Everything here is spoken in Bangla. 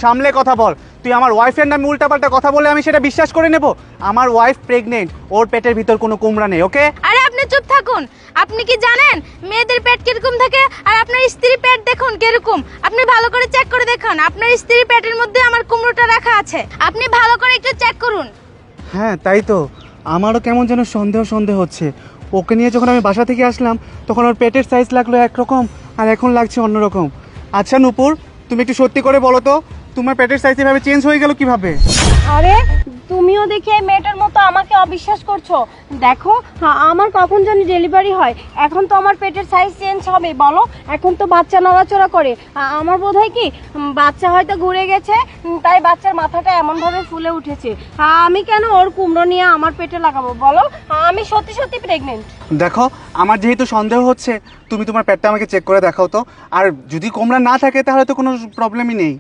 সামলে কথা বল। তুই আমার ওয়াইফের নামে উল্টাপাল্টা কথা বলে আমি সেটা বিশ্বাস করে নেব? আমার ওয়াইফ প্রেগনেন্ট, ওর পেটের ভিতর কোনো কুমড়া নেই, ওকে? আরে আপনি চুপ থাকুন। আপনি কি জানেন মেয়েদের পেট কিরকম থাকে আর আপনার স্ত্রীর পেট দেখুন কিরকম? আপনি ভালো করে চেক করে দেখুন, আপনার স্ত্রীর পেটের মধ্যে আমার কুমড়োটা রাখা আছে। আপনি ভালো করে একটু চেক করুন। হ্যাঁ তাই তো, আমারও কেমন যেন সন্দেহ হচ্ছে। ওকে নিয়ে যখন আমি বাসা থেকে আসলাম তখন ওর পেটের সাইজ লাগলো একরকম আর এখন লাগছে অন্যরকম। আচ্ছা নূপুর, তুমি একটু সত্যি করে বলো তো, তোমার পেটের সাইজ এভাবে চেঞ্জ হয়ে গেল কিভাবে? আরে তুমিও দেখি এই মেয়েটার মতো আমাকে অবিশ্বাস করছো। দেখো আমার কখন জানি ডেলিভারি হয়, এখন তো আমার পেটের সাইজ চেঞ্জ হবে বলো। এখন তো বাচ্চা নড়াচড়া করে, আমার বোধ হয় কি বাচ্চা হয়তো ঘুরে গেছে, তাই বাচ্চার মাথাটা এমনভাবে ফুলে উঠেছে। আমি কেন ওর কুমড়ো নিয়ে আমার পেটে লাগাবো বলো? আমি সত্যি সত্যি প্রেগনেন্ট। দেখো, আমার যেহেতু সন্দেহ হচ্ছে, তুমি তোমার পেটটা আমাকে চেক করে দেখাও তো। আর যদি কুমড়া না থাকে তাহলে তো কোনো প্রবলেমই নেই।